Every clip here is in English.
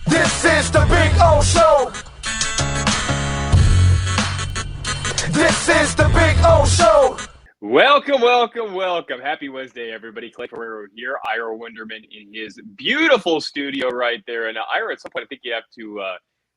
This is the Big O Show. This is the Big O Show. Welcome, welcome, welcome. Happy Wednesday, everybody. Clay Ferraro here. Ira Winderman in his beautiful studio right there. And Ira, at some point, I think you have to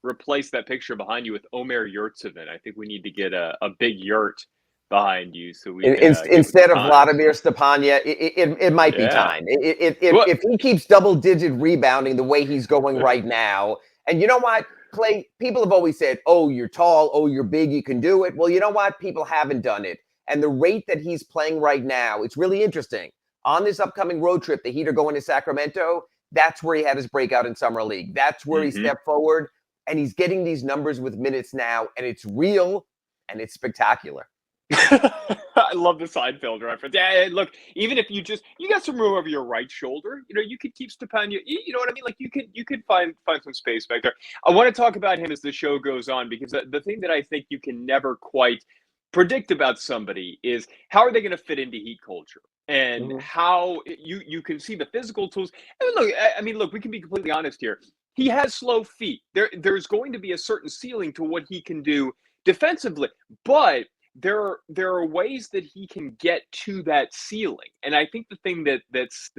replace that picture behind you with Omer Yurtsevin. I think we need to get a big yurt behind you so we can instead of Vladimir Stepania, it might be time. If he keeps double-digit rebounding the way he's going right now, and you know what, Clay, people have always said, oh, you're tall, oh, you're big, you can do it. Well, you know what? People haven't done it. And the rate that he's playing right now, it's really interesting. On this upcoming road trip, the Heat are going to Sacramento. That's where he had his breakout in Summer League. That's where he stepped forward, and he's getting these numbers with minutes now, and it's real, and it's spectacular. I love the Seinfeld reference. Yeah, look, even if you got some room over your right shoulder, you could keep Stepania. You know what I mean? Like you could find some space back there. I want to talk about him as the show goes on because the thing that I think you can never quite predict about somebody is how are they going to fit into Heat culture and how you can see the physical tools. Look, we can be completely honest here. He has slow feet. There's going to be a certain ceiling to what he can do defensively, but there are ways that he can get to that ceiling. And I think the thing that's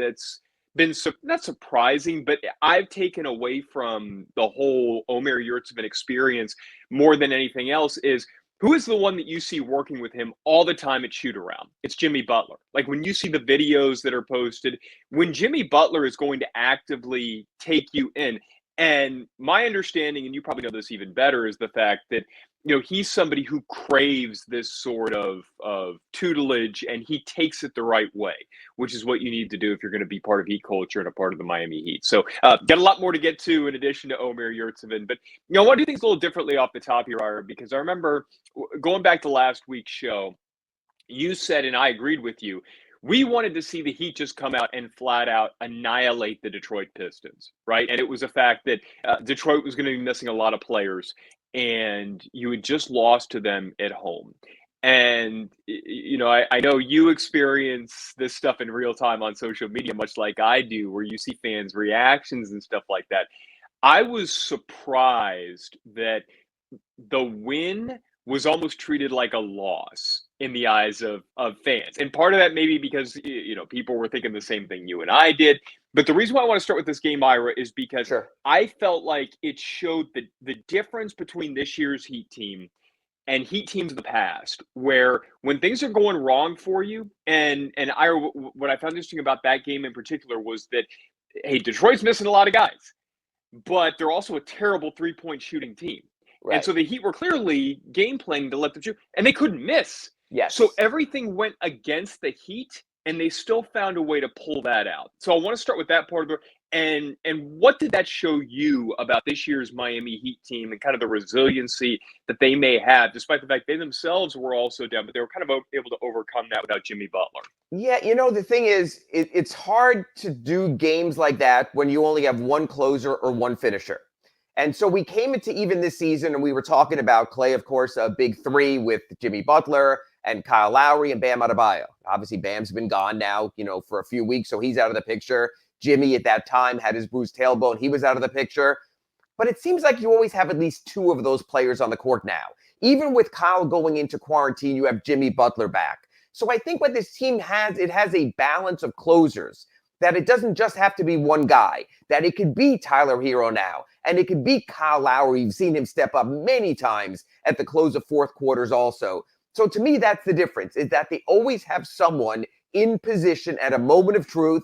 been not surprising, but I've taken away from the whole Omer Yurtsevin experience more than anything else is who is the one that you see working with him all the time at shoot around? It's Jimmy Butler. Like when you see the videos that are posted, when Jimmy Butler is going to actively take you in. And my understanding, and you probably know this even better, is the fact that he's somebody who craves this sort of tutelage, and he takes it the right way, which is what you need to do if you're going to be part of Heat culture and a part of the Miami Heat. So got a lot more to get to in addition to Omer Yurtsevin. But I want to do things a little differently off the top here, Ira, because I remember going back to last week's show, you said, and I agreed with you, we wanted to see the Heat just come out and flat out annihilate the Detroit Pistons, right? And it was a fact that Detroit was going to be missing a lot of players, and you had just lost to them at home. And, I know you experience this stuff in real time on social media, much like I do, where you see fans' reactions and stuff like that. I was surprised that the win was almost treated like a loss in the eyes of fans. And part of that maybe because, people were thinking the same thing you and I did. But the reason why I want to start with this game, Ira, is because I felt like it showed the difference between this year's Heat team and Heat teams of the past, where when things are going wrong for you, and Ira, what I found interesting about that game in particular was that, hey, Detroit's missing a lot of guys, but they're also a terrible three-point shooting team. Right. And so the Heat were clearly game playing to let them shoot, and they couldn't miss. Yes. So everything went against the Heat, and they still found a way to pull that out. So I want to start with that part of it. And what did that show you about this year's Miami Heat team and kind of the resiliency that they may have, despite the fact they themselves were also down, but they were kind of able to overcome that without Jimmy Butler? Yeah, the thing is, it's hard to do games like that when you only have one closer or one finisher. And so we came into even this season, and we were talking about Clay, of course, a big three with Jimmy Butler and Kyle Lowry and Bam Adebayo. Obviously, Bam's been gone now, for a few weeks, so he's out of the picture. Jimmy at that time had his bruised tailbone. He was out of the picture. But it seems like you always have at least two of those players on the court now. Even with Kyle going into quarantine, you have Jimmy Butler back. So I think what this team has, it has a balance of closers, that it doesn't just have to be one guy, that it could be Tyler Hero now, and it could be Kyle Lowry. You've seen him step up many times at the close of fourth quarters also. So to me, that's the difference, is that they always have someone in position at a moment of truth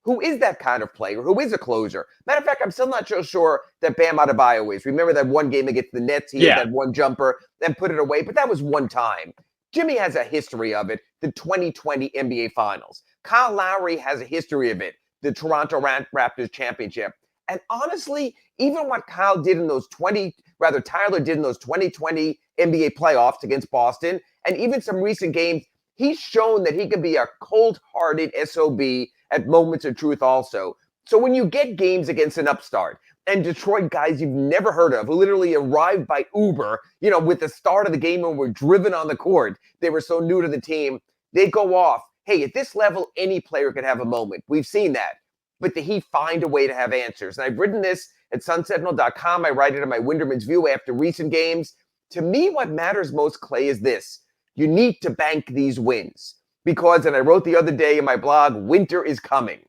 who is that kind of player, who is a closer. Matter of fact, I'm still not so sure that Bam Adebayo is. Remember that one game against the Nets? He had that one jumper, then put it away, but that was one time. Jimmy has a history of it, the 2020 NBA Finals. Kyle Lowry has a history of it, the Toronto Raptors championship. And honestly, even what Tyler did in those 2020 NBA playoffs against Boston, and even some recent games, he's shown that he can be a cold-hearted SOB at moments of truth also. So when you get games against an upstart, and Detroit guys you've never heard of, who literally arrived by Uber, with the start of the game and were driven on the court, they were so new to the team, they go off. Hey, at this level, any player can have a moment. We've seen that. But the Heat find a way to have answers. And I've written this At sunsentinel.com, I write it in my Winderman's View after recent games. To me, what matters most, Clay, is this. You need to bank these wins. Because, and I wrote the other day in my blog, winter is coming.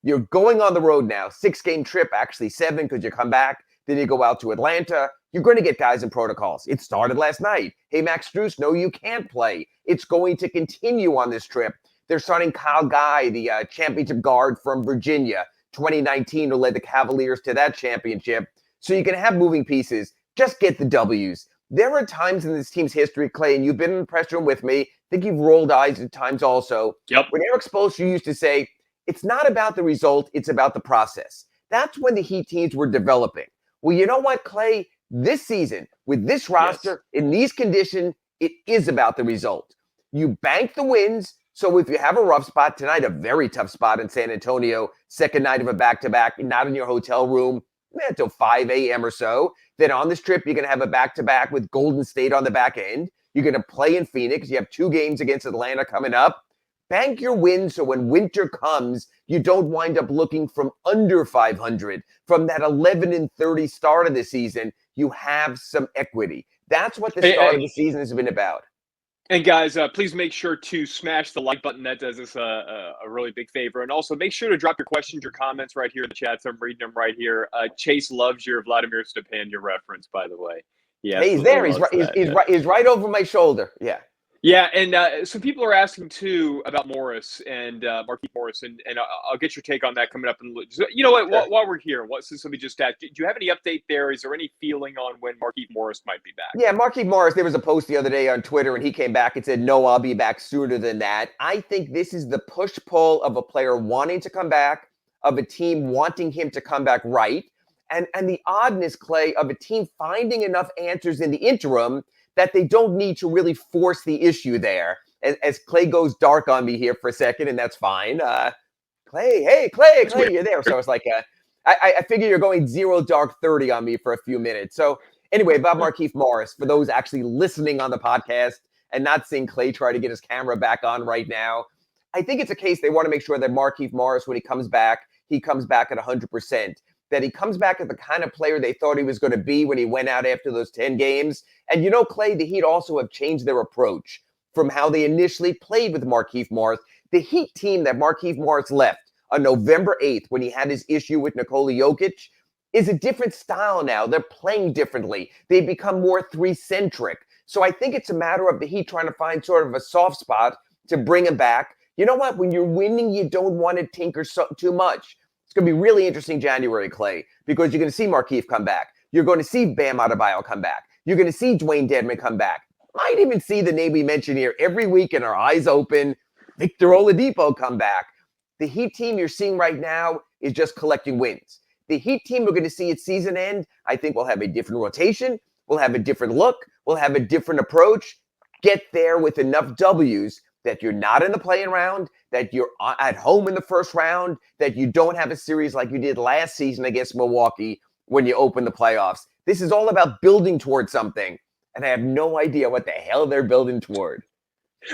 You're going on the road now. 6-game trip, actually 7 because you come back. Then you go out to Atlanta. You're going to get guys in protocols. It started last night. Hey, Max Strus, no, you can't play. It's going to continue on this trip. They're starting Kyle Guy, the championship guard from Virginia, 2019, who led the Cavaliers to that championship. So you can have moving pieces. Just get the W's. There are times in this team's history, Clay, and you've been in the press room with me. I think you've rolled eyes at times also. Yep. When Eric Spoelstra used to say, it's not about the result, it's about the process. That's when the Heat teams were developing. Well, you know what, Clay? This season, with this roster, in these conditions, it is about the result. You bank the wins, so if you have a rough spot tonight, a very tough spot in San Antonio, second night of a back-to-back, not in your hotel room, until 5 a.m. or so. Then on this trip, you're going to have a back-to-back with Golden State on the back end. You're going to play in Phoenix. You have 2 games against Atlanta coming up. Bank your wins so when winter comes, you don't wind up looking from under 500. From that 11-30 start of the season, you have some equity. That's what the start of the season has been about. And guys, please make sure to smash the like button. That does us a really big favor. And also make sure to drop your questions, your comments right here in the chat. So I'm reading them right here. Chase loves your Vladimir Stepandia reference, by the way. Yeah, hey, he's there. He's right over my shoulder. Yeah. Yeah, and some people are asking too about Morris and Marquise Morris, and I'll get your take on that coming up. And you know what? Sure. While we're here, since somebody just asked, do you have any update there? Is there any feeling on when Marquise Morris might be back? Yeah, Marquise Morris. There was a post the other day on Twitter, and he came back and said, "No, I'll be back sooner than that." I think this is the push-pull of a player wanting to come back, of a team wanting him to come back right, and the oddness, Clay, of a team finding enough answers in the interim that they don't need to really force the issue there. As Clay goes dark on me here for a second, and that's fine. Clay, hey, Clay, you're there. So it's like, I figure you're going 0 dark 30 on me for a few minutes. So anyway, about Marquise Morris, for those actually listening on the podcast and not seeing Clay try to get his camera back on right now, I think it's a case they want to make sure that Marquise Morris, when he comes back at 100%. That he comes back as the kind of player they thought he was going to be when he went out after those 10 games. And you know, Clay, the Heat also have changed their approach from how they initially played with Marquise Morris. The Heat team that Marquise Morris left on November 8th when he had his issue with Nikola Jokic is a different style now. They're playing differently. They've become more 3-centric. So I think it's a matter of the Heat trying to find sort of a soft spot to bring him back. You know what? When you're winning, you don't want to tinker too much. It's going to be really interesting January, Clay, because you're going to see Marquise come back. You're going to see Bam Adebayo come back. You're going to see Dwayne Dedmon come back. Might even see the name we mentioned here every week and our eyes open, Victor Oladipo come back. The Heat team you're seeing right now is just collecting wins. The Heat team we're going to see at season end, I think will have a different rotation. We'll have a different look. We'll have a different approach. Get there with enough W's that you're not in the play-in round, that you're at home in the first round, that you don't have a series like you did last season against Milwaukee when you open the playoffs. This is all about building towards something, and I have no idea what the hell they're building toward.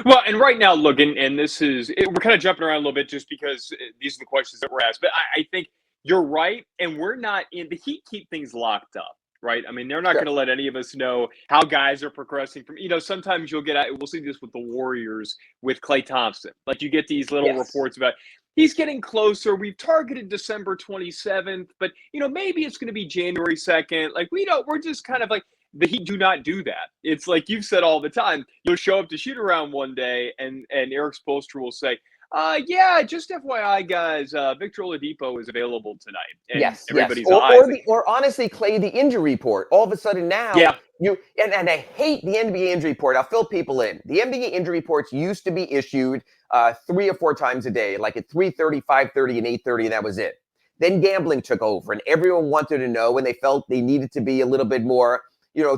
Well, and right now, look, and this is, we're kind of jumping around a little bit just because these are the questions that were asked, but I think you're right, and we're not in, the Heat keep things locked up. Right. I mean, they're not going to let any of us know how guys are progressing from, sometimes you'll get, we'll see this with the Warriors with Klay Thompson. Like you get these little reports about he's getting closer. We've targeted December 27th, but, maybe it's going to be January 2nd. Like, we're just kind of like, the Heat do not do that. It's like you've said all the time, you'll show up to shoot around one day and Eric Spoelstra will say, just FYI, guys, Victor Oladipo is available tonight. And yes. Or honestly, Clay, the injury report. All of a sudden now, and I hate the NBA injury report. I'll fill people in. The NBA injury reports used to be issued 3 or 4 times a day, like at 3:30, 5:30, and 8:30, and that was it. Then gambling took over, and everyone wanted to know, and they felt they needed to be a little bit more,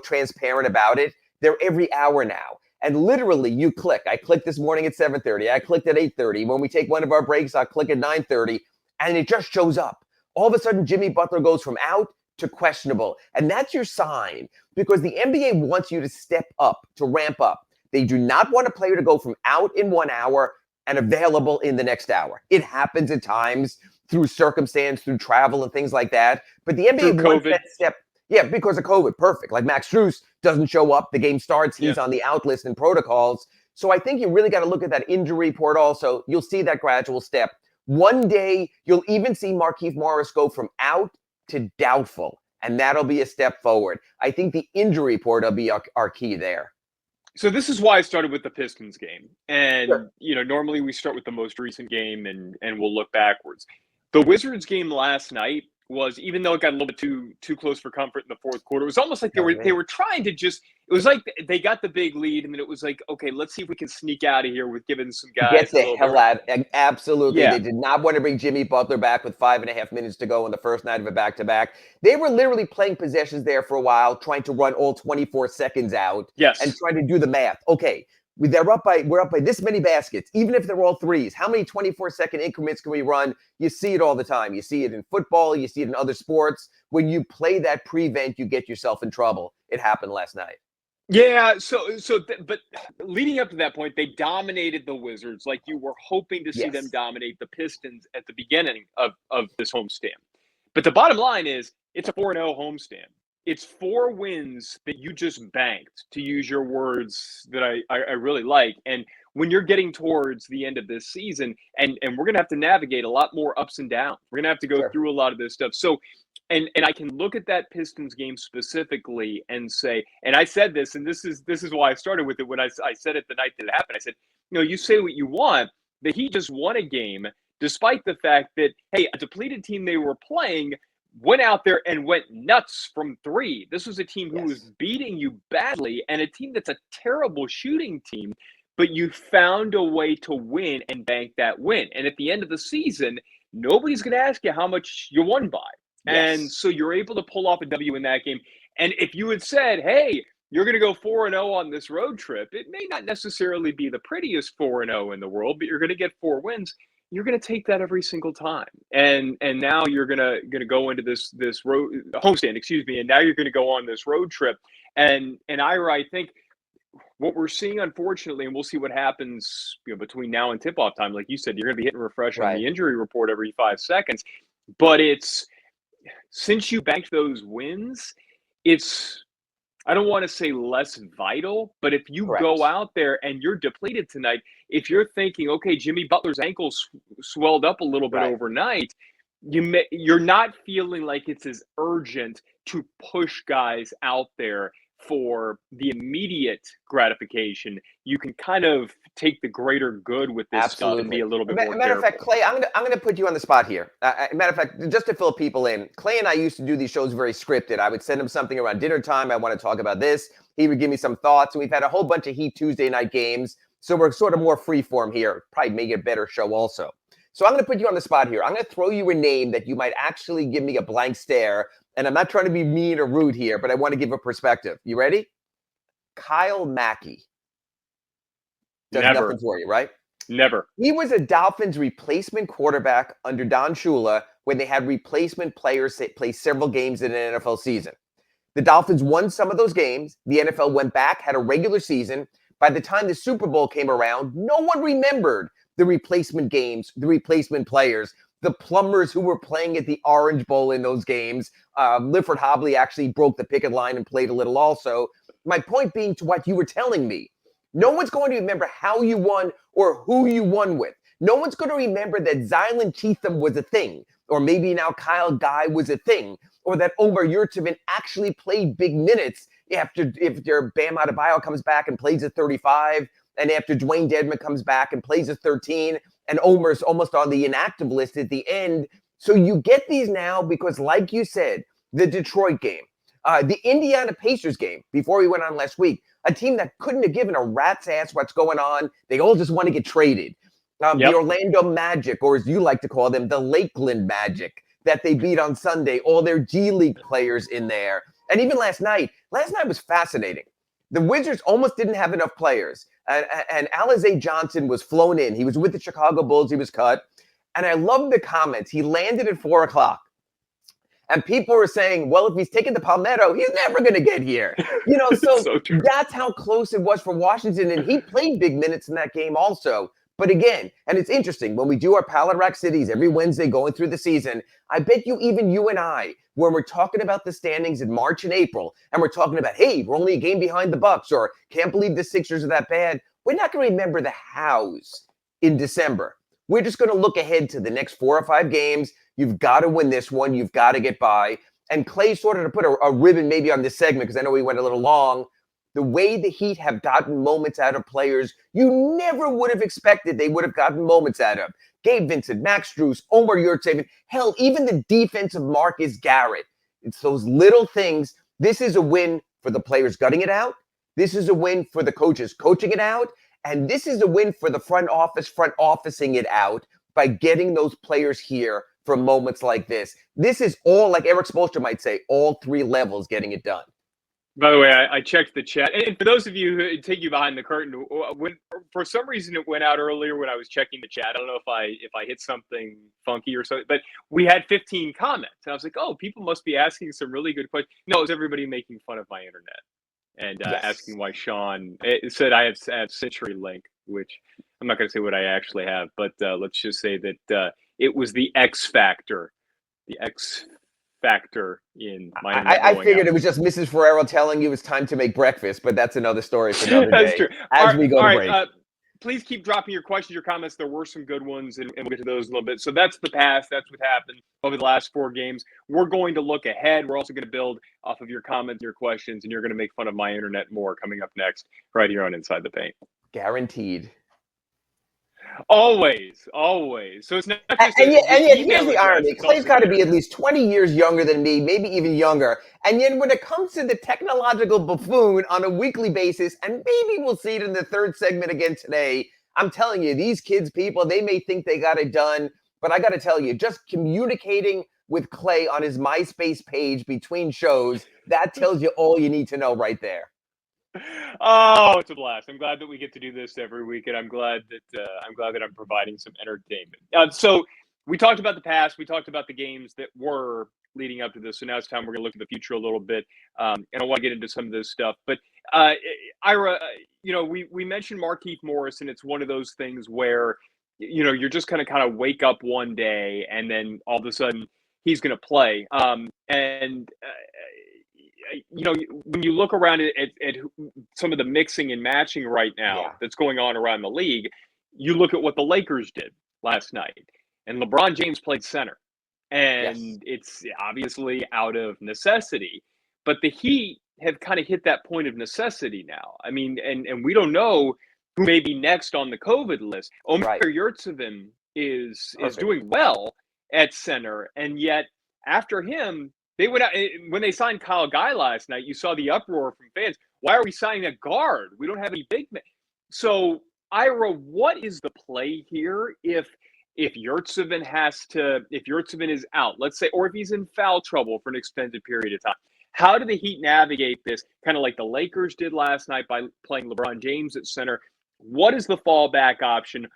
transparent about it. They're every hour now. And literally, you click. I clicked this morning at 7:30. I clicked at 8:30. When we take one of our breaks, I click at 9:30, and it just shows up. All of a sudden, Jimmy Butler goes from out to questionable. And that's your sign, because the NBA wants you to step up, to ramp up. They do not want a player to go from out in 1 hour and available in the next hour. It happens at times. through circumstance, through travel and things like that. But the Through NBA wants COVID. that step. Yeah, because of COVID. Perfect. Like Max Strus doesn't show up. The game starts. He's on the out list and protocols. So I think you really got to look at that injury report also. You'll see that gradual step. One day, you'll even see Markieff Morris go from out to doubtful, and that'll be a step forward. I think the injury report will be our key there. So this is why I started with the Pistons game. And, Sure. normally we start with the most recent game and we'll look backwards. The Wizards game last night was, even though it got a little bit too close for comfort in the fourth quarter, it was almost like they were trying to just, it was like they got the big lead and then it was like, okay, let's see if we can sneak out of here with giving some guys Get a the little hell bit. out. Absolutely. Yeah. They did not want to bring Jimmy Butler back with 5.5 minutes to go on the first night of a back-to-back. They were literally playing possessions there for a while, trying to run all 24 seconds out and trying to do the math. Okay, we're up by this many baskets, even if they're all threes. How many 24-second increments can we run? You see it all the time. You see it in football. You see it in other sports. When you play that prevent, you get yourself in trouble. It happened last night. Yeah, but leading up to that point, they dominated the Wizards like you were hoping to see them dominate the Pistons at the beginning of this homestand. But the bottom line is it's a 4-0 homestand. It's 4 wins that you just banked, to use your words that I really like. And when you're getting towards the end of this season, and we're going to have to navigate a lot more ups and downs. We're going to have to go through a lot of this stuff. So, and I can look at that Pistons game specifically and say, and I said this, and this is why I started with it when I said it the night that it happened. I said, you say what you want. The Heat just won a game, despite the fact that, hey, a depleted team they were playing went out there and went nuts from 3. This was a team who was beating you badly, and a team that's a terrible shooting team, but you found a way to win and bank that win. And at the end of the season, nobody's going to ask you how much you won by. And so you're able to pull off a W in that game. And if you had said, hey, you're going to go 4-0 on this road trip, it may not necessarily be the prettiest 4-0 in the world, but you're going to get 4 wins. You're going to take that every single time. And now you're going to go into this road homestand, and now you're going to go on this road trip. And I think what we're seeing, unfortunately, and we'll see what happens between now and tip-off time, like you said, you're going to be hitting refresh on the injury report every 5 seconds. But it's, since you banked those wins, it's, I don't want to say less vital, but if you go out there and you're depleted tonight, if you're thinking, okay, Jimmy Butler's ankles swelled up a little bit overnight, you're not feeling like it's as urgent to push guys out there for the immediate gratification. You can kind of take the greater good with this stuff and be a little bit more matter of fact, careful. Clay, I'm gonna put you on the spot here. Matter of fact, just to fill people in, Clay and I used to do these shows very scripted. I would send him something around dinner time. I want to talk about this. He would give me some thoughts, and we've had a whole bunch of Heat Tuesday night games. So we're sort of more free form here. Probably make it a better show also. So I'm going to put you on the spot here. I'm going to throw you a name that you might actually give me a blank stare. And I'm not trying to be mean or rude here, but I want to give a perspective. You ready? Kyle Mackey. Does nothing for you, right? Never. He was a Dolphins replacement quarterback under Don Shula when they had replacement players play several games in an NFL season. The Dolphins won some of those games. The NFL went back, had a regular season. By the time the Super Bowl came around, no one remembered the replacement games, the replacement players, the plumbers who were playing at the Orange Bowl in those games. Lifford Hobley actually broke the picket line and played a little also. My point being to what you were telling me, no one's going to remember how you won or who you won with. No one's going to remember that Zylan Cheatham was a thing, or maybe now Kyle Guy was a thing, or that Omar Yurtseven actually played big minutes after Bam Adebayo comes back and plays at 35, and after Dwayne Dedmon comes back and plays at 13, and Omar's almost on the inactive list at the end. So you get these now because, like you said, the Detroit game, the Indiana Pacers game before we went on last week, a team that couldn't have given a rat's ass what's going on. They all just want to get traded. The Orlando Magic, or as you like to call them, the Lakeland Magic, that they beat on Sunday, all their G League players in there. And even last night was fascinating. The Wizards almost didn't have enough players. And Alize Johnson was flown in. He was with the Chicago Bulls. He was cut. And I love the comments. He landed at 4 o'clock. And people were saying, well, if he's taking the Palmetto, he's never going to get here. So, so that's how close it was for Washington. And he played big minutes in that game also. But again, and it's interesting, when we do our Pallet Rack Cities every Wednesday going through the season, I bet you even you and I, when we're talking about the standings in March and April, and we're talking about, hey, we're only a game behind the Bucks, or can't believe the Sixers are that bad, we're not going to remember the hows in December. We're just going to look ahead to the next 4 or 5 games. You've got to win this one. You've got to get by. And Clay sort of to put a ribbon maybe on this segment, because I know we went a little long, the way the Heat have gotten moments out of players you never would have expected they would have gotten moments out of. Gabe Vincent, Max Strus, Omer Yurtseven, hell, even the defense of Marcus Garrett. It's those little things. This is a win for the players gutting it out. This is a win for the coaches coaching it out. And this is a win for the front officing it out by getting those players here for moments like this. This is all, like Eric Spoelstra might say, all 3 levels getting it done. By the way, I checked the chat. And for those of you who take you behind the curtain, when for some reason it went out earlier when I was checking the chat. I don't know if I hit something funky or something, but we had 15 comments. And I was like, oh, people must be asking some really good questions. No, it was everybody making fun of my internet and asking why Sean said I have CenturyLink, which I'm not going to say what I actually have, but let's just say that it was the X factor. The X factor in my I figured it was just Mrs. Ferraro telling you it's time to make breakfast, but that's another story for another that's day. True. As we go to break. Please keep dropping your questions, your comments. There were some good ones, and we'll get to those in a little bit. So that's the past. That's what happened over the last 4 games. We're going to look ahead. We're also going to build off of your comments, your questions, and you're going to make fun of my internet more coming up next right here on Inside the Paint. Guaranteed. Always. So it's not just and yet here's the irony. Clay's got to be at least 20 years younger than me, maybe even younger. And yet when it comes to the technological buffoon on a weekly basis, and maybe we'll see it in the 3rd segment again today, I'm telling you, these kids, people, they may think they got it done, but I got to tell you, just communicating with Clay on his MySpace page between shows, that tells you all you need to know right there. Oh, it's a blast! I'm glad that we get to do this every week, and I'm glad that I'm providing some entertainment. So we talked about the past, we talked about the games that were leading up to this. So now it's time we're going to look at the future a little bit, and I want to get into some of this stuff. But Ira, we mentioned Markieff Morris, and it's one of those things where you're just kind of wake up one day, and then all of a sudden he's going to play, when you look around at some of the mixing and matching right now that's going on around the league, you look at what the Lakers did last night, and LeBron James played center, and it's obviously out of necessity, but the Heat have kind of hit that point of necessity now. I mean, and we don't know who may be next on the COVID list. Omer Yurtseven is doing well at center, and yet after him, they went out when they signed Kyle Guy last night. You saw the uproar from fans. Why are we signing a guard? We don't have any big men. So, Ira, what is the play here if Yurtseven is out, let's say, or if he's in foul trouble for an extended period of time? How do the Heat navigate this? Kind of like the Lakers did last night by playing LeBron James at center. What is the fallback option?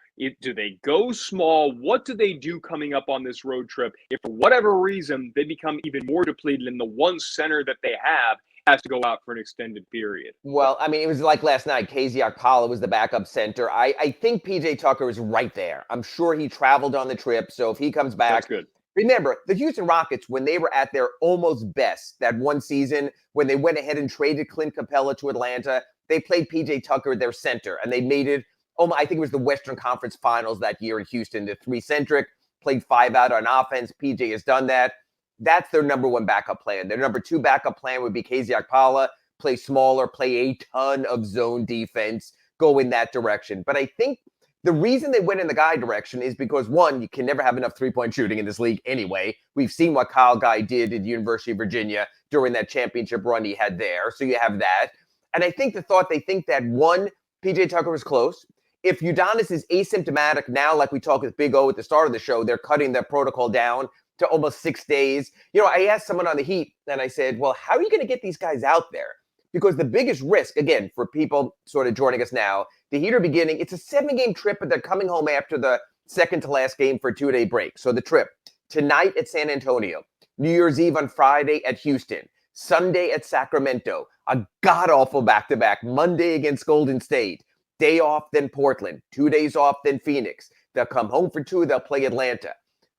Do they go small? What do they do coming up on this road trip if for whatever reason they become even more depleted and the one center that they have has to go out for an extended period? Well, I mean, it was like last night. KZ Okpala was the backup center. I think PJ Tucker is right there. I'm sure he traveled on the trip, so if he comes back. That's good. Remember, the Houston Rockets, when they were at their almost best that one season, when they went ahead and traded Clint Capella to Atlanta, they played PJ Tucker their center, and they made it, I think it was the Western Conference Finals that year in Houston. The 3-centric, played 5 out on offense. PJ has done that. That's their number 1 backup plan. Their number 2 backup plan would be KZ Okpala, play smaller, play a ton of zone defense, go in that direction. But I think the reason they went in the Guy direction is because, one, you can never have enough three-point shooting in this league anyway. We've seen what Kyle Guy did at the University of Virginia during that championship run he had there. So you have that. And I think they think that, one, PJ Tucker was close. If Udonis is asymptomatic now, like we talked with Big O at the start of the show, they're cutting their protocol down to almost 6 days. I asked someone on the Heat, and I said, well, how are you going to get these guys out there? Because the biggest risk, again, for people sort of joining us now, the Heat are beginning, it's a 7-game trip, but they're coming home after the second to last game for a 2-day break. So the trip, tonight at San Antonio, New Year's Eve on Friday at Houston, Sunday at Sacramento, a god-awful back-to-back, Monday against Golden State. Day off, then Portland. 2 days off, then Phoenix. They'll come home for 2, they'll play Atlanta.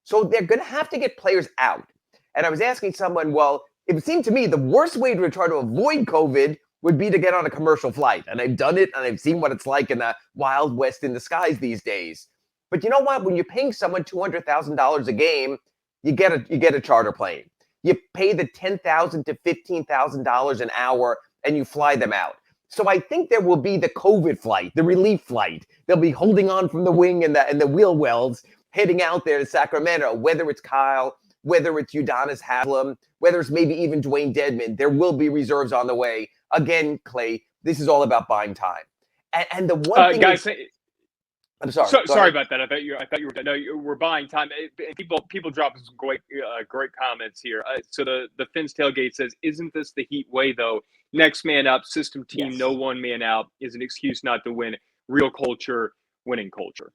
So they're going to have to get players out. And I was asking someone, well, it seemed to me the worst way to try to avoid COVID would be to get on a commercial flight. And I've done it, and I've seen what it's like in the Wild West in the skies these days. But you know what? When you're paying someone $200,000 a game, you get a charter plane. You pay the $10,000 to $15,000 an hour, and you fly them out. So I think there will be the COVID flight, the relief flight. They'll be holding on from the wing and the wheel wells, heading out there to Sacramento, whether it's Kyle, whether it's Udonis Haslem, whether it's maybe even Dwayne Dedmon. There will be reserves on the way. Again, Clay, this is all about buying time. And the one thing guys, I'm sorry. Sorry about that. I thought you were. No, we're buying time. People dropping some great comments here. So the Fins tailgate says, "Isn't this the Heat way though? Next man up, system team, Yes. no one man out is an excuse not to win. Real culture, winning culture."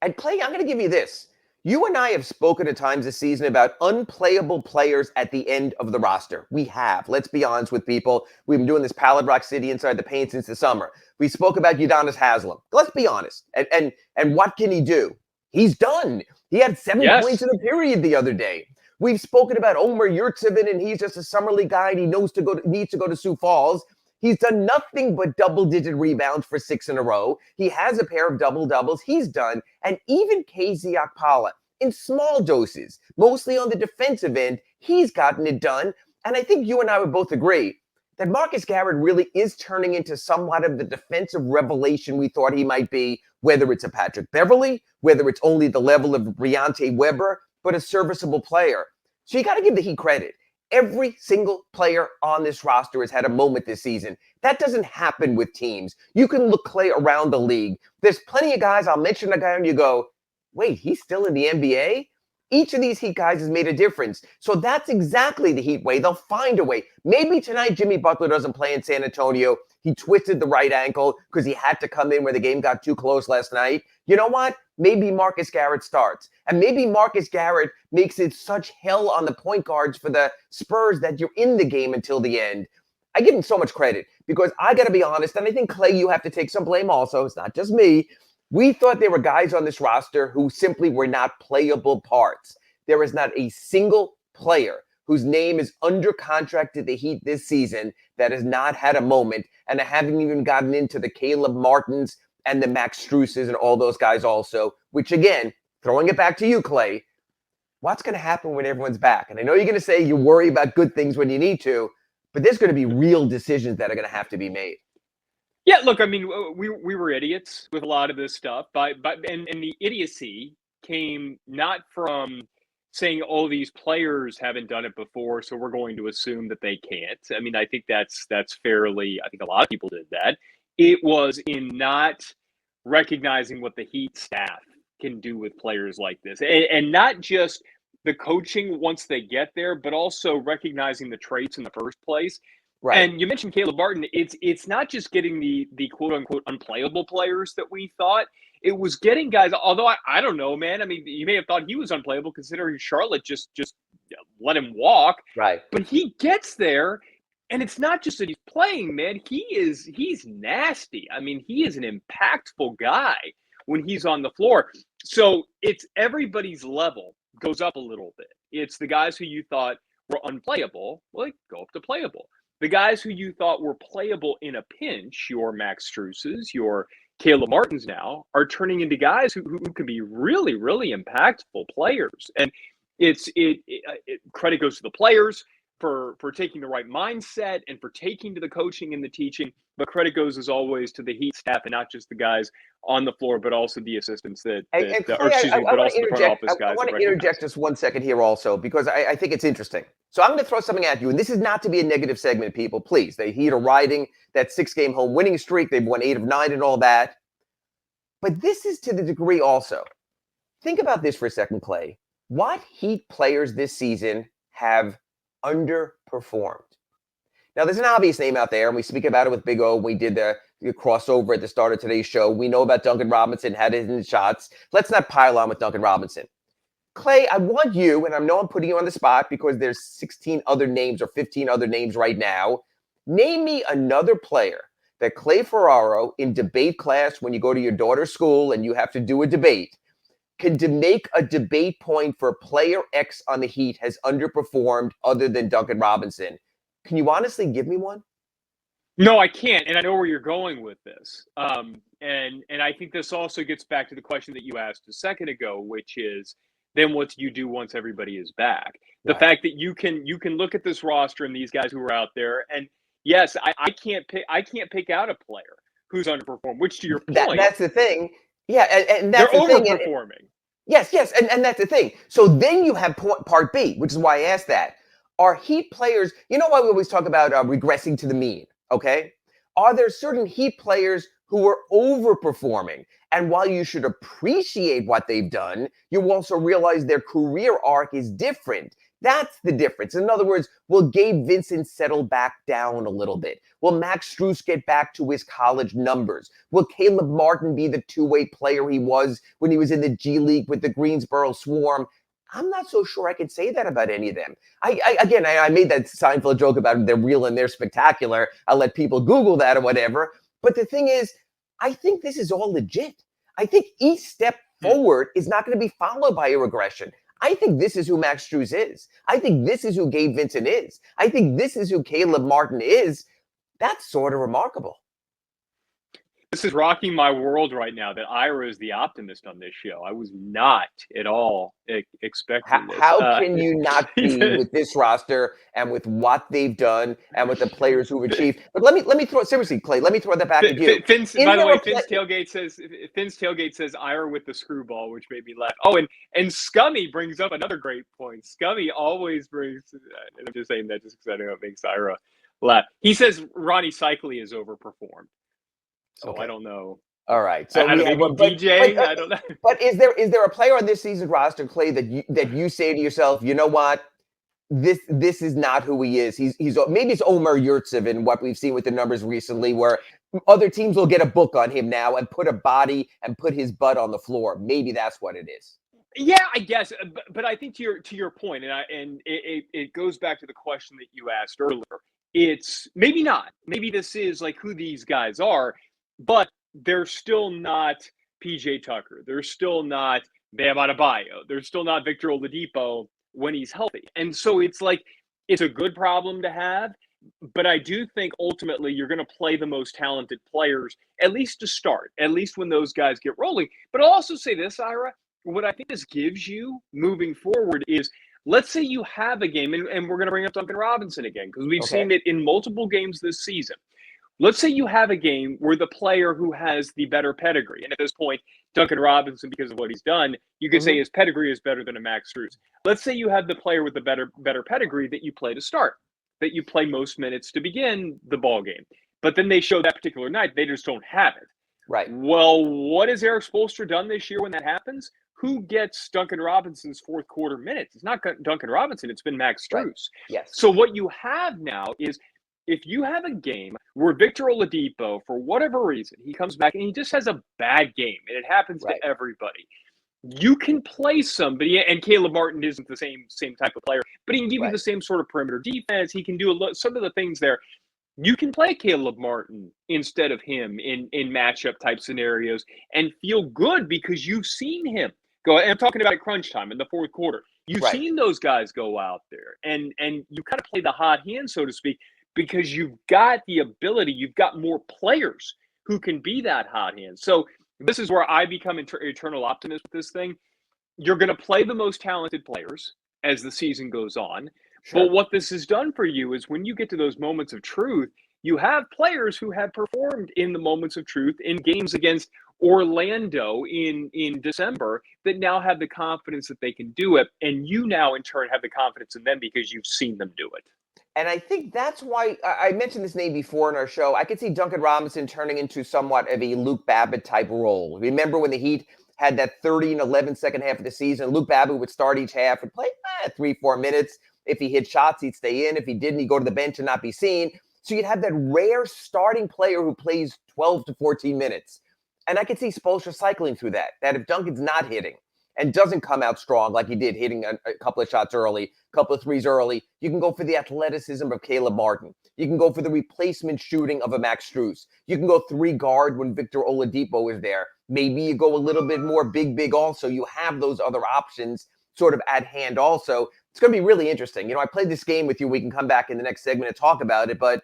And Clay, I'm going to give you this. You and I have spoken at times this season about unplayable players at the end of the roster. We have. Let's be honest with people. We've been doing this Pallet Rock City inside the paint since the summer. We spoke about Udonis Haslem. Let's be honest. And what can he do? He's done. He had 7 points in a period the other day. We've spoken about Omer Yurtseven, and he's just a summer league guy, and he needs to go to Sioux Falls. He's done nothing but double-digit rebounds for 6 in a row. He has a pair of double-doubles. He's done. And even KZ Okpala, in small doses, mostly on the defensive end, he's gotten it done. And I think you and I would both agree that Marcus Garrett really is turning into somewhat of the defensive revelation we thought he might be, whether it's a Patrick Beverley, whether it's only the level of Briante Weber, but a serviceable player. So you got to give the Heat credit. Every single player on this roster has had a moment this season. That doesn't happen with teams. You can look, Clay, around the league. There's plenty of guys. I'll mention a guy and you go, wait, he's still in the NBA? Each of these Heat guys has made a difference. So that's exactly the Heat way. They'll find a way. Maybe tonight Jimmy Butler doesn't play in San Antonio. He twisted the right ankle because he had to come in where the game got too close last night. You know what? Maybe Marcus Garrett starts. And maybe Marcus Garrett makes it such hell on the point guards for the Spurs that you're in the game until the end. I give him so much credit because I got to be honest, and I think, Clay, you have to take some blame also. It's not just me. We thought there were guys on this roster who simply were not playable parts. There is not a single player whose name is under contract to the Heat this season that has not had a moment, and I haven't even gotten into the Caleb Martins and the Max Struses and all those guys also, which again, throwing it back to you, Clay, what's going to happen when everyone's back? And I know you're going to say you worry about good things when you need to, but there's going to be real decisions that are going to have to be made. Yeah, look, I mean, we were idiots with a lot of this stuff, but and the idiocy came not from saying, oh, these players haven't done it before, so we're going to assume that they can't. I mean, I think that's fairly, I think a lot of people did that. It was in not recognizing what the Heat staff can do with players like this. And not just the coaching once they get there, but also recognizing the traits in the first place. Right. And you mentioned Caleb Martin. It's not just getting the quote unquote unplayable players that we thought. It was getting guys, although I don't know, man. I mean, you may have thought he was unplayable considering Charlotte just let him walk. Right. But he gets there, and it's not just that he's playing, man. He's nasty. I mean, he is an impactful guy when he's on the floor. So it's everybody's level goes up a little bit. It's the guys who you thought were unplayable, well, go up to playable. The guys who you thought were playable in a pinch, your Max Struses, your Caleb Martins now, are turning into guys who can be really, really impactful players. And credit goes to the players for taking the right mindset and for taking to the coaching and the teaching. But credit goes, as always, to the Heat staff and not just the guys on the floor, but also the assistants but also the front office guys. I want to interject just 1 second here also, because I think it's interesting. So I'm going to throw something at you, and this is not to be a negative segment, people. Please, the Heat are riding that 6-game home winning streak. They've won 8 of 9 and all that. But this is to the degree also. Think about this for a second, Clay. What Heat players this season have underperformed? Now, there's an obvious name out there, and we speak about it with Big O. We did the crossover at the start of today's show. We know about Duncan Robinson, had it in the shots. Let's not pile on with Duncan Robinson. Clay, I want you, and I know I'm putting you on the spot because there's 16 other names or 15 other names right now. Name me another player that Clay Ferraro in debate class, when you go to your daughter's school and you have to do a debate, can make a debate point for player X on the Heat has underperformed other than Duncan Robinson? Can you honestly give me one? No, I can't, and I know where you're going with this. And I think this also gets back to the question that you asked a second ago, which is, then what do you do once everybody is back? The fact that you can look at this roster and these guys who are out there, and yes, I can't pick out a player who's underperformed. Which, to your point, that's the thing. Yeah, and that's they're the thing. overperforming. Yes, and that's the thing. So then you have part B, which is why I asked that. Are Heat players, you know why we always talk about regressing to the mean, okay? Are there certain Heat players who are overperforming? And while you should appreciate what they've done, you also realize their career arc is different. That's the difference. In other words, will Gabe Vincent settle back down a little bit? Will Max Strus get back to his college numbers? Will Caleb Martin be the two-way player he was when he was in the G League with the Greensboro Swarm? I'm not so sure I could say that about any of them. I made that Seinfeld joke about they're real and they're spectacular. I'll let people Google that or whatever. But the thing is, I think this is all legit. I think each step forward is not going to be followed by a regression. I think this is who Max Strus is. I think this is who Gabe Vincent is. I think this is who Caleb Martin is. That's sort of remarkable. This is rocking my world right now that Ira is the optimist on this show. I was not at all expecting this. How can you not be with this roster and with what they've done and with the players who've achieved? But let me throw, seriously, Clay, let me throw that back at you. By the way, Finn's tailgate says Ira with the screwball, which made me laugh. Oh, and Scummy brings up another great point. Scummy always brings, I'm just saying that just because I know it makes Ira laugh. He says Ronnie Cycli is overperformed. So okay. I don't know. All right. So I don't know. I don't know. But is there a player on this season's roster, Clay, that you say to yourself, you know what? This is not who he is. He's maybe it's Omer Yurtsev in what we've seen with the numbers recently, where other teams will get a book on him now and put a body and put his butt on the floor. Maybe that's what it is. Yeah, I guess, but I think to your point, and it goes back to the question that you asked earlier. It's maybe not. Maybe this is like who these guys are. But they're still not PJ Tucker. They're still not Bam Adebayo. They're still not Victor Oladipo when he's healthy. And so it's like, it's a good problem to have. But I do think ultimately you're going to play the most talented players, at least to start, at least when those guys get rolling. But I'll also say this, Ira, what I think this gives you moving forward is, let's say you have a game, and we're going to bring up Duncan Robinson again, because we've seen it in multiple games this season. Let's say you have a game where the player who has the better pedigree, and at this point, Duncan Robinson, because of what he's done, you could say his pedigree is better than a Max Strus. Let's say you have the player with the better pedigree that you play to start, that you play most minutes to begin the ball game. But then they show that particular night, they just don't have it. Right. Well, what has Eric Spoelstra done this year when that happens? Who gets Duncan Robinson's fourth quarter minutes? It's not Duncan Robinson, it's been Max Strus. Right. Yes. So what you have now is, if you have a game where Victor Oladipo, for whatever reason, he comes back and he just has a bad game, and it happens to everybody, you can play somebody, and Caleb Martin isn't the same type of player, but he can give you the same sort of perimeter defense. He can do some of the things there. You can play Caleb Martin instead of him in matchup type scenarios and feel good because you've seen him go. And I'm talking about at crunch time in the fourth quarter. You've seen those guys go out there, and you kind of play the hot hand, so to speak, because you've got the ability, you've got more players who can be that hot hand. So this is where I become eternal optimist with this thing. You're going to play the most talented players as the season goes on. But what this has done for you is when you get to those moments of truth, you have players who have performed in the moments of truth in games against Orlando in December that now have the confidence that they can do it. And you now, in turn, have the confidence in them because you've seen them do it. And I think that's why I mentioned this name before in our show. I could see Duncan Robinson turning into somewhat of a Luke Babbitt type role. Remember when the Heat had that 30 and 11 second half of the season? Luke Babbitt would start each half and play 3-4 minutes. If he hit shots, he'd stay in. If he didn't, he'd go to the bench and not be seen. So you'd have that rare starting player who plays 12 to 14 minutes. And I could see Spoelstra cycling through that if Duncan's not hitting, and doesn't come out strong like he did, hitting a couple of shots early, a couple of threes early, you can go for the athleticism of Caleb Martin. You can go for the replacement shooting of a Max Strus. You can go 3-guard when Victor Oladipo is there. Maybe you go a little bit more big also. You have those other options sort of at hand also. It's going to be really interesting. I played this game with you. We can come back in the next segment and talk about it. But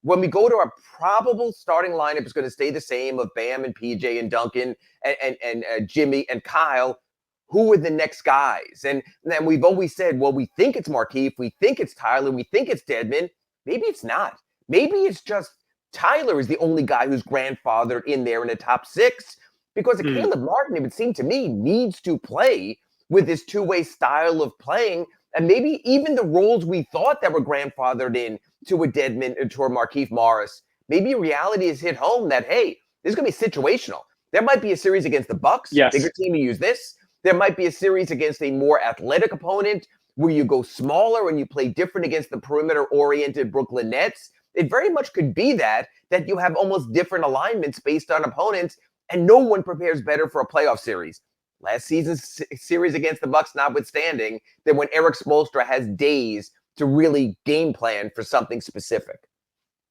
when we go to our probable starting lineup, is going to stay the same of Bam and PJ and Duncan and Jimmy and Kyle. Who are the next guys? And then we've always said, well, we think it's Markieff, we think it's Tyler, we think it's Dedmon. Maybe it's not. Maybe it's just Tyler is the only guy who's grandfathered in there in the top 6, because Caleb Martin, it would seem to me, needs to play with this two-way style of playing, and maybe even the roles we thought that were grandfathered in to a Dedmon and to a Markieff Morris. Maybe reality has hit home that, hey, this is going to be situational. There might be a series against the Bucks, bigger team to use this. There might be a series against a more athletic opponent where you go smaller and you play different against the perimeter-oriented Brooklyn Nets. It very much could be that you have almost different alignments based on opponents, and no one prepares better for a playoff series. Last season's series against the Bucks notwithstanding, than when Eric Spoelstra has days to really game plan for something specific.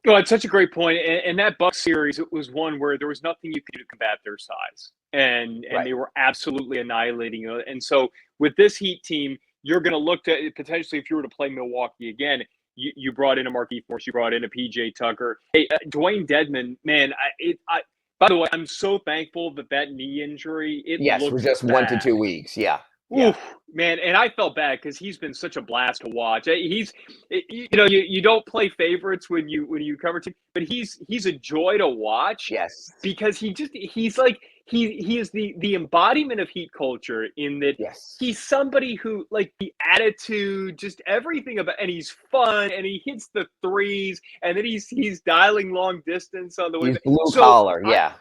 Well, it's such a great point. And that Bucks series, it was one where there was nothing you could do to combat their size. And they were absolutely annihilating it. And so with this Heat team, you're going to look to potentially, if you were to play Milwaukee again, you brought in a Markieff Morris, you brought in a PJ Tucker. Hey, Dwayne Dedmon, man, by the way, I'm so thankful that knee injury, we're just bad. 1 to 2 weeks. Yeah. Oof, man, and I felt bad because he's been such a blast to watch. You don't play favorites when you cover team, but he's a joy to watch. Yes, because he's like he is the embodiment of Heat culture in that. Yes, he's somebody who, like, the attitude, just everything about, and he's fun, and he hits the threes, and then he's dialing long distance on the way. He's blue collar, yeah.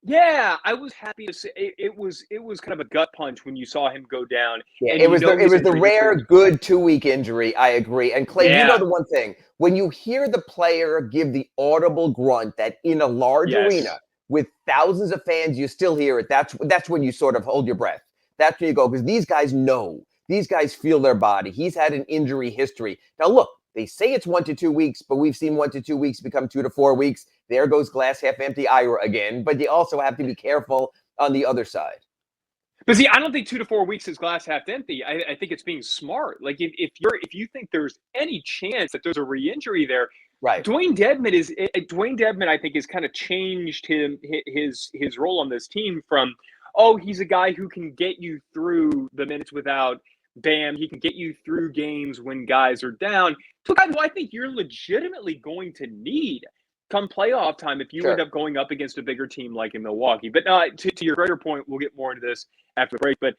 Yeah, I was happy to say it was kind of a gut punch when you saw him go down. Yeah, it was the rare good 2-week injury. I agree. And Clay, you know the one thing, when you hear the player give the audible grunt that in a large arena with thousands of fans, you still hear it. That's when you sort of hold your breath. That's when you go, because these guys know. These guys feel their body. He's had an injury history. Now look, they say it's 1 to 2 weeks, but we've seen 1 to 2 weeks become 2 to 4 weeks. There goes glass half empty Ira again. But you also have to be careful on the other side. But see, I don't think 2 to 4 weeks is glass half empty. I think it's being smart. Like if you think there's any chance that there's a re-injury there, right? Dwayne Dedmon, I think, has kind of changed his role on this team from, he's a guy who can get you through the minutes without Bam. He can get you through games when guys are down, to a guy who I think you're legitimately going to need come playoff time if you end up going up against a bigger team like in Milwaukee. But to your greater point, we'll get more into this after the break, but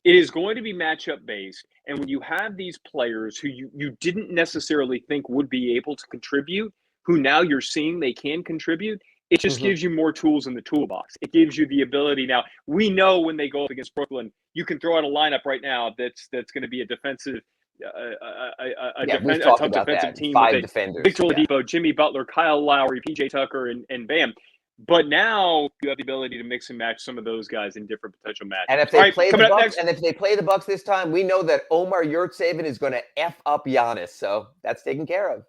it is going to be matchup based. And when you have these players who you didn't necessarily think would be able to contribute, who now you're seeing they can contribute, it just gives you more tools in the toolbox. It gives you the ability. Now, we know when they go up against Brooklyn, you can throw out a lineup right now that's going to be a defensive tough defensive team 5 with defenders. Victor Oladipo, Jimmy Butler, Kyle Lowry, PJ Tucker, and Bam. But now you have the ability to mix and match some of those guys in different potential matches. And if they play the Bucks this time, we know that Omar Yurtseven is going to F up Giannis. So that's taken care of.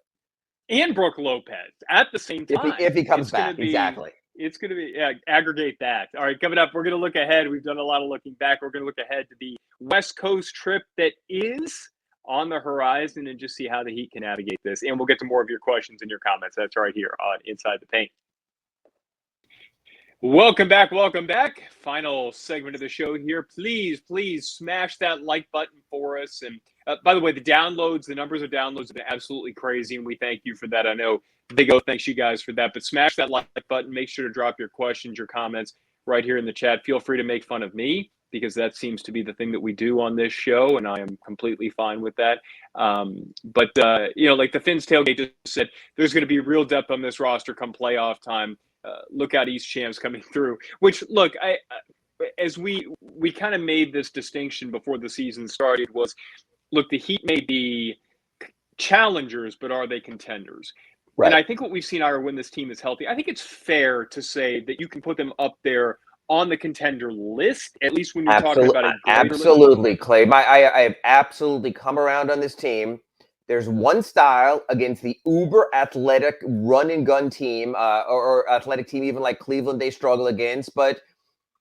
And Brook Lopez at the same time. If he comes back, exactly. It's going to be, aggregate that. All right, coming up, we're going to look ahead. We've done a lot of looking back. We're going to look ahead to the West Coast trip that is on the horizon and just see how the Heat can navigate this. And we'll get to more of your questions and your comments. That's right here on Inside the Paint. Welcome back. Final segment of the show here. Please smash that like button for us. And by the way, the numbers of downloads have been absolutely crazy, and we thank you for that. I know Big O thanks you guys for that, but smash that like button. Make sure to drop your questions, your comments right here in the chat. Feel free to make fun of me, because that seems to be the thing that we do on this show, and I am completely fine with that. But like the Fins Tailgate just said, there's going to be real depth on this roster come playoff time. Look out, East champs coming through. Which, look, as we kind of made this distinction before the season started, was, look, the Heat may be challengers, but are they contenders? Right. And I think what we've seen, Ira, when this team is healthy, I think it's fair to say that you can put them up there on the contender list, at least when you're talking about a greater absolutely, Clay. I have absolutely come around on this team. There's one style against the uber athletic run and gun team, or athletic team, even like Cleveland, they struggle against. But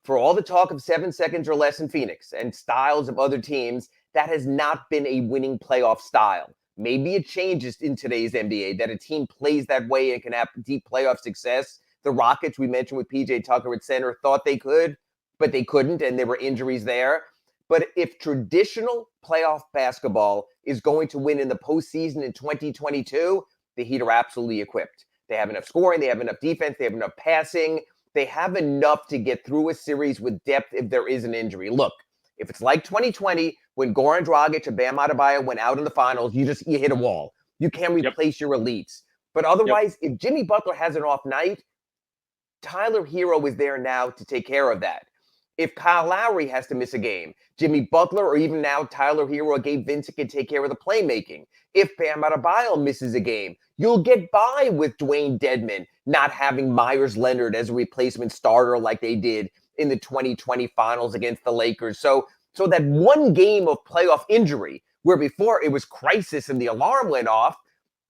for all the talk of 7 seconds or less in Phoenix and styles of other teams, that has not been a winning playoff style. Maybe it changes in today's NBA that a team plays that way and can have deep playoff success. The Rockets, we mentioned with PJ Tucker at center, thought they could, but they couldn't, and there were injuries there. But if traditional playoff basketball is going to win in the postseason in 2022, the Heat are absolutely equipped. They have enough scoring, they have enough defense, they have enough passing. They have enough to get through a series with depth if there is an injury. Look, if it's like 2020, when Goran Dragic and Bam Adebayo went out in the finals, you hit a wall. You can't replace your elites. But otherwise, if Jimmy Butler has an off night, Tyler Hero is there now to take care of that. If Kyle Lowry has to miss a game, Jimmy Butler or even now Tyler Hero or Gabe Vincent can take care of the playmaking. If Bam Adebayo misses a game, you'll get by with Dwayne Dedmon not having Myers Leonard as a replacement starter like they did in the 2020 finals against the Lakers. So that one game of playoff injury, where before it was crisis and the alarm went off,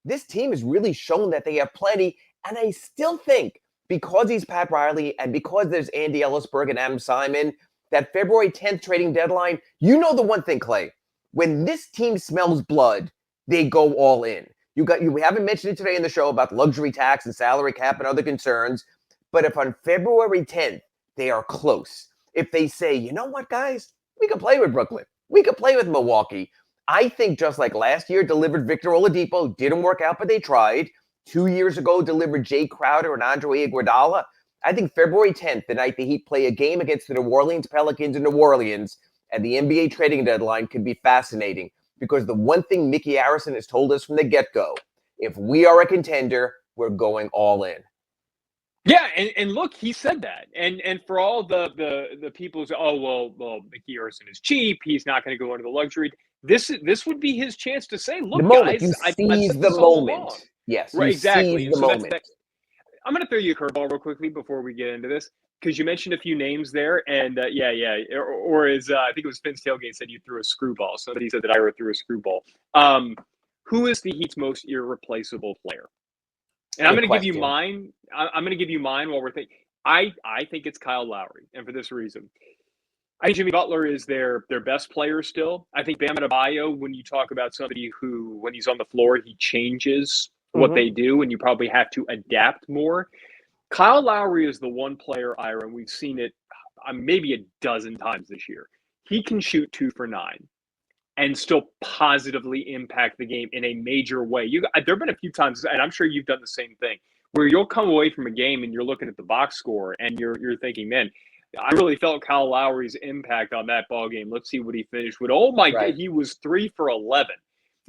this team has really shown that they have plenty. And I still think, because he's Pat Riley and because there's Andy Ellisberg and Adam Simon, that February 10th trading deadline, you know the one thing, Clay, when this team smells blood, they go all in. We haven't mentioned it today in the show about luxury tax and salary cap and other concerns, but if on February 10th they are close, if they say, you know what, guys, we can play with Brooklyn, we can play with Milwaukee. I think just like last year delivered Victor Oladipo, didn't work out, but they tried. 2 years ago delivered Jay Crowder and Andre Iguodala. I think February 10th, the night the Heat play a game against the New Orleans Pelicans in New Orleans, and the NBA trading deadline could be fascinating. Because the one thing Mickey Arison has told us from the get-go, if we are a contender, we're going all in. Yeah, and look, he said that. And for all the people who say, well, Mickey Arison is cheap, he's not going to go into the luxury. This would be his chance to say, look, guys, I seize the moment. Yes, right, exactly. The moment. I'm going to throw you a curveball real quickly before we get into this, because you mentioned a few names there, and or as I think it was Finn's Tailgate said, you threw a screwball. Somebody said that Ira threw a screwball. Who is the Heat's most irreplaceable player? And I'm going to give you mine. I'm going to give you mine while we're thinking. I think it's Kyle Lowry, and for this reason. I think Jimmy Butler is their best player still. I think Bam Adebayo, when you talk about somebody who, when he's on the floor, he changes what they do, and you probably have to adapt more. Kyle Lowry is the one player, Ira, and we've seen it maybe a dozen times this year. He can shoot 2 for 9 and still positively impact the game in a major way. There have been a few times, and I'm sure you've done the same thing, where you'll come away from a game and you're looking at the box score and you're thinking, man, I really felt Kyle Lowry's impact on that ball game. Let's see what he finished with. Oh my God, he was 3 for 11.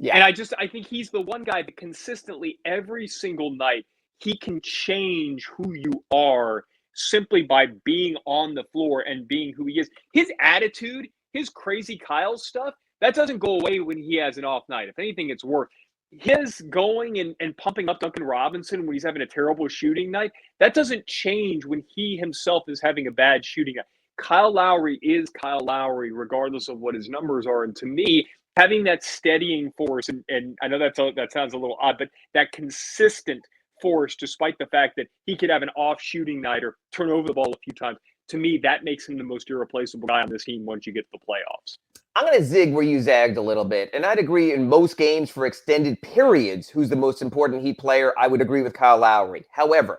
Yeah. And I think he's the one guy that consistently every single night, he can change who you are simply by being on the floor and being who he is. His attitude, his crazy Kyle stuff, that doesn't go away when he has an off night. If anything, it's worse. His going and pumping up Duncan Robinson when he's having a terrible shooting night, that doesn't change when he himself is having a bad shooting night. Kyle Lowry is Kyle Lowry, regardless of what his numbers are. And to me, having that steadying force, and I know that sounds a little odd, but that consistent force, despite the fact that he could have an off shooting night or turn over the ball a few times, to me, that makes him the most irreplaceable guy on this team once you get to the playoffs. I'm going to zig where you zagged a little bit, and I'd agree in most games for extended periods who's the most important Heat player. I would agree with Kyle Lowry. However,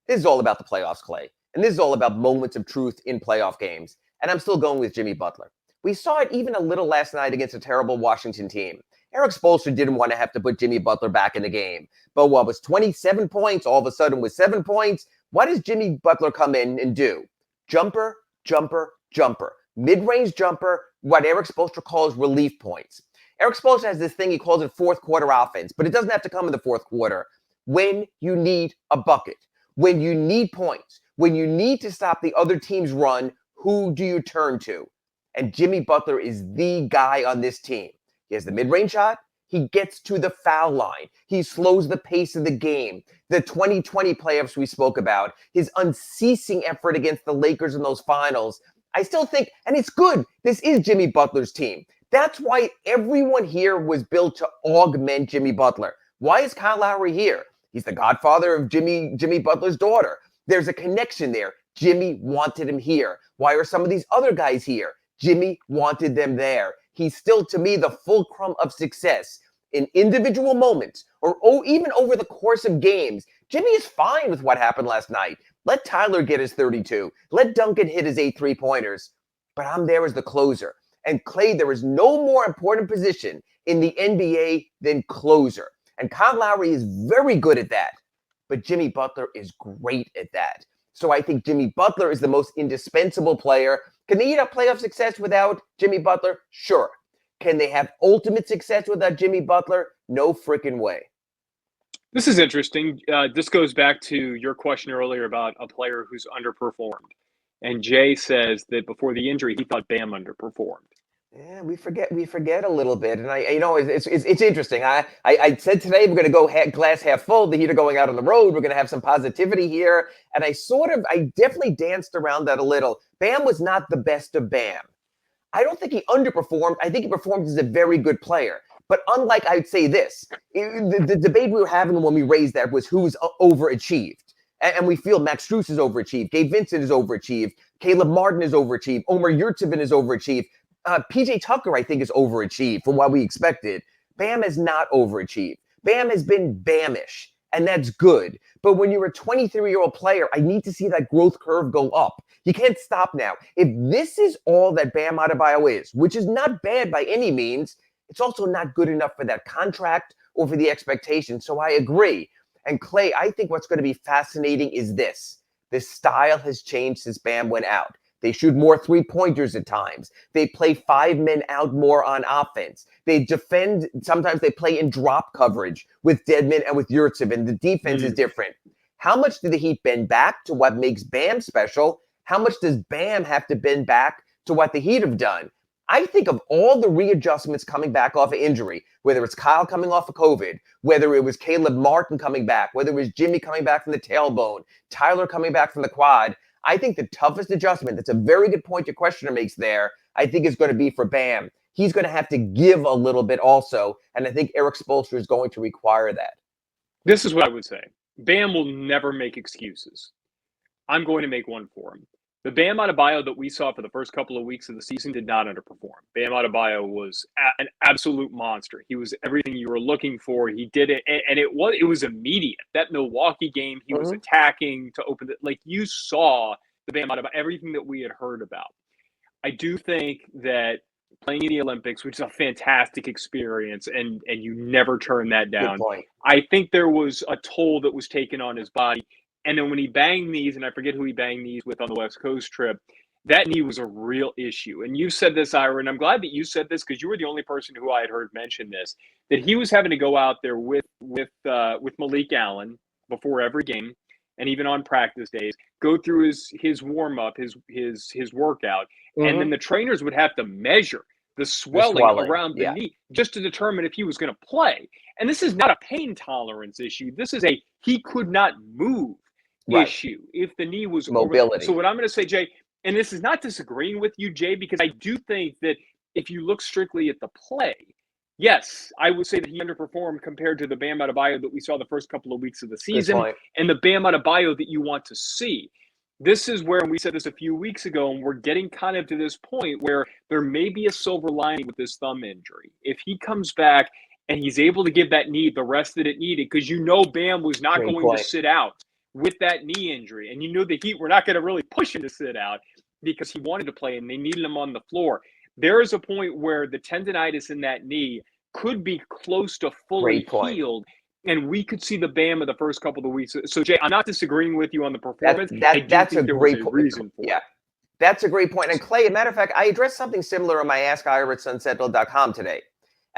this is all about the playoffs, Clay, and this is all about moments of truth in playoff games, and I'm still going with Jimmy Butler. We saw it even a little last night against a terrible Washington team. Eric Spoelstra didn't want to have to put Jimmy Butler back in the game, but what was 27 points all of a sudden was 7 points? What does Jimmy Butler come in and do? Jumper, jumper, jumper. Mid-range jumper, what Eric Spoelstra calls relief points. Eric Spoelstra has this thing, he calls it fourth quarter offense, but it doesn't have to come in the fourth quarter. When you need a bucket, when you need points, when you need to stop the other team's run, who do you turn to? And Jimmy Butler is the guy on this team. He has the mid-range shot, He gets to the foul line. He slows the pace of the game. The 2020 playoffs we spoke about, his unceasing effort against the Lakers in those finals. I still think, and it's good, this is Jimmy Butler's team. That's why everyone here was built to augment Jimmy Butler. Why is Kyle Lowry here? He's the godfather of Jimmy Butler's daughter. There's a connection there. Jimmy wanted him here. Why are some of these other guys here? Jimmy wanted them there. He's still, to me, the fulcrum of success in individual moments or even over the course of games. Jimmy is fine with what happened last night. Let Tyler get his 32. Let Duncan hit his 8 3-pointers. But I'm there as the closer. And Clay, there is no more important position in the NBA than closer. And Kyle Lowry is very good at that. But Jimmy Butler is great at that. So I think Jimmy Butler is the most indispensable player. Can they have playoff success without Jimmy Butler? Sure. Can they have ultimate success without Jimmy Butler? No freaking way. This is interesting. This goes back to your question earlier about a player who's underperformed. And Jay says that before the injury, he thought Bam underperformed. Yeah, we forget a little bit, and it's interesting. I said today we're going to go glass half full. The Heat are going out on the road. We're going to have some positivity here, and I definitely danced around that a little. Bam was not the best of Bam. I don't think he underperformed. I think he performed as a very good player. But unlike, I'd say this, the debate we were having when we raised that was who's overachieved. And we feel Max Strus is overachieved. Gabe Vincent is overachieved. Caleb Martin is overachieved. Omer Yurtseven is overachieved. PJ Tucker, I think, is overachieved from what we expected. Bam has not overachieved. Bam has been Bamish, and that's good. But when you're a 23-year-old player, I need to see that growth curve go up. You can't stop now. If this is all that Bam Adebayo is, which is not bad by any means, it's also not good enough for that contract or for the expectation. So I agree. And Clay, I think what's going to be fascinating is this. This style has changed since Bam went out. They shoot more 3-pointers at times. They play 5 men out more on offense. They defend. Sometimes they play in drop coverage with Dedmon and with Yurtseven. The defense is different. How much do the Heat bend back to what makes Bam special? How much does Bam have to bend back to what the Heat have done? I think of all the readjustments coming back off of injury, whether it's Kyle coming off of COVID, whether it was Caleb Martin coming back, whether it was Jimmy coming back from the tailbone, Tyler coming back from the quad. I think the toughest adjustment, that's a very good point your questioner makes there, I think is going to be for Bam. He's going to have to give a little bit also, and I think Eric Spoelstra is going to require that. This is what I would say. Bam will never make excuses. I'm going to make one for him. The Bam Adebayo that we saw for the first couple of weeks of the season did not underperform. Bam Adebayo was an absolute monster. He was everything you were looking for. He did it, and it was immediate. That Milwaukee game, he was attacking to open it. Like, you saw the Bam Adebayo, everything that we had heard about. I do think that playing in the Olympics, which is a fantastic experience, and you never turn that down. I think there was a toll that was taken on his body. And then when he banged knees, and I forget who he banged knees with on the West Coast trip, that knee was a real issue. And you said this, Ira, and I'm glad that you said this because you were the only person who I had heard mention this, that he was having to go out there with Malik Allen before every game, and even on practice days, go through his warm up, his workout, and then the trainers would have to measure the swelling around the knee just to determine if he was going to play. And this is not a pain tolerance issue. This is he could not move issue if the knee was mobility. So what I'm going to say, Jay, and this is not disagreeing with you, Jay, because I do think that if you look strictly at the play, yes, I would say that he underperformed compared to the Bam Adebayo that we saw the first couple of weeks of the season and the Bam Adebayo that you want to see. This is where, and we said this a few weeks ago, and we're getting kind of to this point where there may be a silver lining with this thumb injury. If he comes back and he's able to give that knee the rest that it needed, because Bam was not going to sit out with that knee injury. And the Heat were not going to really push him to sit out because he wanted to play and they needed him on the floor. There is a point where the tendonitis in that knee could be close to fully healed. And we could see the Bam of the first couple of weeks. So, Jay, I'm not disagreeing with you on the performance. That's a great reason for it. That's a great point. And Clay, as a matter of fact, I addressed something similar on my Ask Ira at sunsentinel.com today.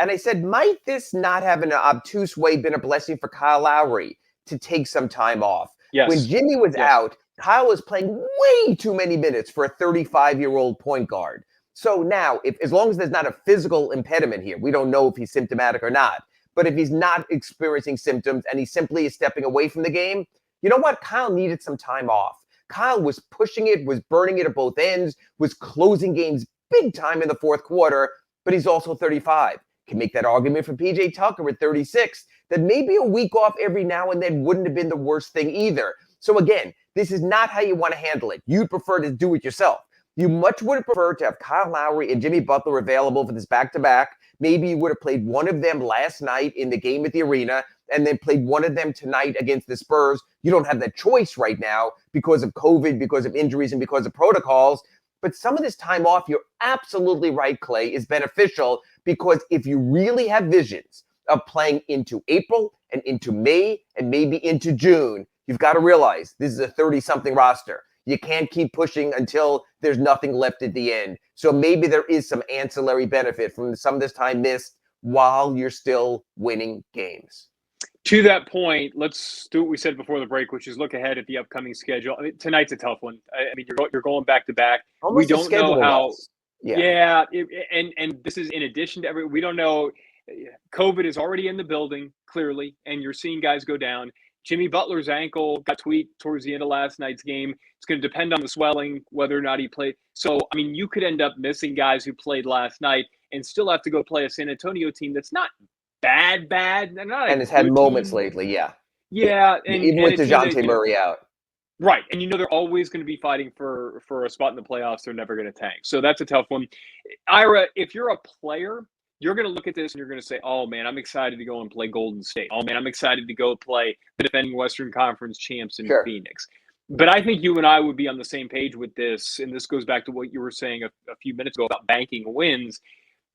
And I said, might this not have in an obtuse way been a blessing for Kyle Lowry to take some time off? Yes. When Jimmy was out, Kyle was playing way too many minutes for a 35-year-old point guard. So now, as long as there's not a physical impediment here, we don't know if he's symptomatic or not. But if he's not experiencing symptoms and he simply is stepping away from the game, you know what? Kyle needed some time off. Kyle was pushing it, was burning it at both ends, was closing games big time in the fourth quarter, but he's also 35. Can make that argument for PJ Tucker at 36, that maybe a week off every now and then wouldn't have been the worst thing either. So again, this is not how you want to handle it. You'd prefer to do it yourself. You much would have preferred to have Kyle Lowry and Jimmy Butler available for this back-to-back. Maybe you would have played one of them last night in the game at the arena and then played one of them tonight against the Spurs. You don't have that choice right now because of COVID, because of injuries, and because of protocols. But some of this time off, you're absolutely right, Clay, is beneficial because if you really have visions of playing into April and into May and maybe into June, you've got to realize this is a 30-something roster. You can't keep pushing until there's nothing left at the end. So maybe there is some ancillary benefit from some of this time missed while you're still winning games. To that point, let's do what we said before the break, which is look ahead at the upcoming schedule. I mean, tonight's a tough one. I mean, you're going back to back. We don't know how. Yeah, and this is in addition to we don't know. COVID is already in the building clearly, and you're seeing guys go down. Jimmy Butler's ankle got tweaked towards the end of last night's game. It's going to depend on the swelling, whether or not he played. So, I mean, you could end up missing guys who played last night and still have to go play a San Antonio team that's not bad. And it's had moments lately, yeah. Yeah. Even with DeJounte Murray out. Right. And they're always going to be fighting for a spot in the playoffs. They're never going to tank. So that's a tough one. Ira, if you're a player, you're going to look at this and you're going to say, oh, man, I'm excited to go and play Golden State. Oh, man, I'm excited to go play the defending Western Conference champs in Phoenix. But I think you and I would be on the same page with this. And this goes back to what you were saying a few minutes ago about banking wins.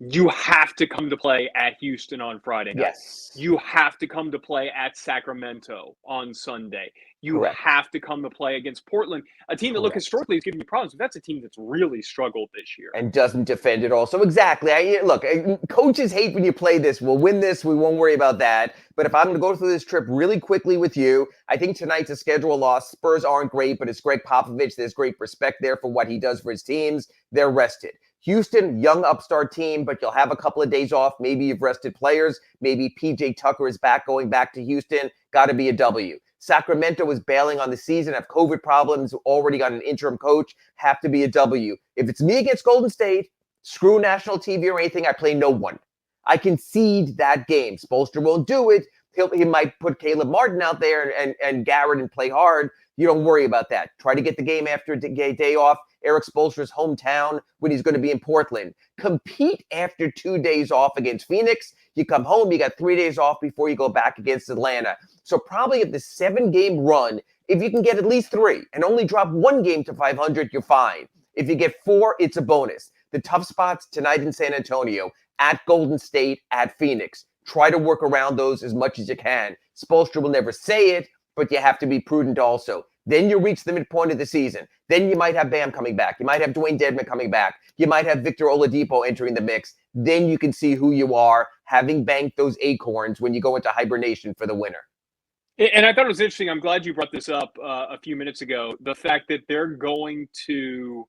You have to come to play at Houston on Friday night. Yes. You have to come to play at Sacramento on Sunday. You have to come to play against Portland, a team that, look, historically has given you problems. But that's a team that's really struggled this year. And doesn't defend at all. So exactly. Look, coaches hate when you play this. We'll win this. We won't worry about that. But if I'm going to go through this trip really quickly with you, I think tonight's a schedule loss. Spurs aren't great, but it's Greg Popovich. There's great respect there for what he does for his teams. They're rested. Houston, young upstart team, but you'll have a couple of days off. Maybe you've rested players. Maybe PJ Tucker is back, going back to Houston. Got to be a W. Sacramento is bailing on the season, have COVID problems, already got an interim coach. Have to be a W. If it's me against Golden State, screw national TV or anything, I play no one. I concede that game. Spoelstra won't do it. He might put Caleb Martin out there and Garrett and play hard. You don't worry about that. Try to get the game after a day off. Eric Spoelstra's hometown when he's going to be in Portland. Compete after 2 days off against Phoenix. You come home, you got 3 days off before you go back against Atlanta. So probably at the 7-game run, if you can get at least 3 and only drop 1 game to 500, you're fine. If you get 4, it's a bonus. The tough spots tonight in San Antonio, at Golden State, at Phoenix. Try to work around those as much as you can. Spoelstra will never say it, but you have to be prudent also. Then you reach the midpoint of the season. Then you might have Bam coming back. You might have Dwayne Dedmon coming back. You might have Victor Oladipo entering the mix. Then you can see who you are, having banked those acorns when you go into hibernation for the winter. And I thought it was interesting. I'm glad you brought this up a few minutes ago. The fact that they're going to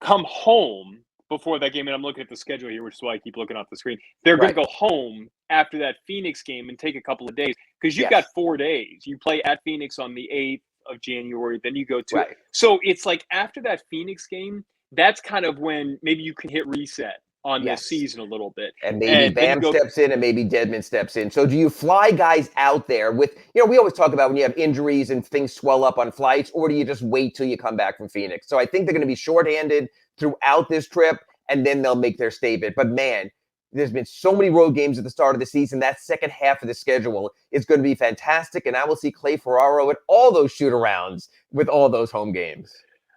come home before that game. And I'm looking at the schedule here, which is why I keep looking off the screen. They're going to go home after that Phoenix game and take a couple of days because you've got 4 days. You play at Phoenix on the 8th of January, then you go to so it's like after that Phoenix game, that's kind of when maybe you can hit reset on this season a little bit. And maybe Bam steps in and maybe Dedmon steps in. So do you fly guys out there with, we always talk about when you have injuries and things swell up on flights, or do you just wait till you come back from Phoenix? So I think they're going to be shorthanded throughout this trip, and then they'll make their statement. But man, there's been so many road games at the start of the season. That second half of the schedule is going to be fantastic. And I will see Clay Ferraro at all those shoot-arounds with all those home games.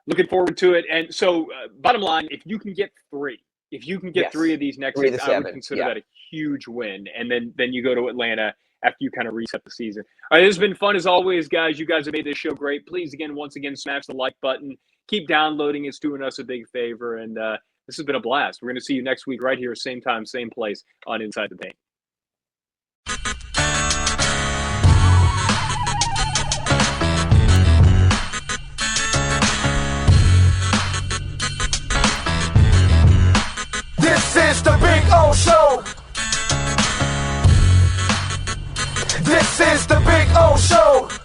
Looking forward to it. And so, bottom line, if you can get 3, three of these next 6, I would consider that a huge win. And then you go to Atlanta after you kind of reset the season. All right, this has been fun as always, guys. You guys have made this show great. Please, once again, smash the like button. Keep downloading. It's doing us a big favor. And this has been a blast. We're going to see you next week right here, same time, same place on Inside the Paint. is the Big O Show. This is the Big O Show.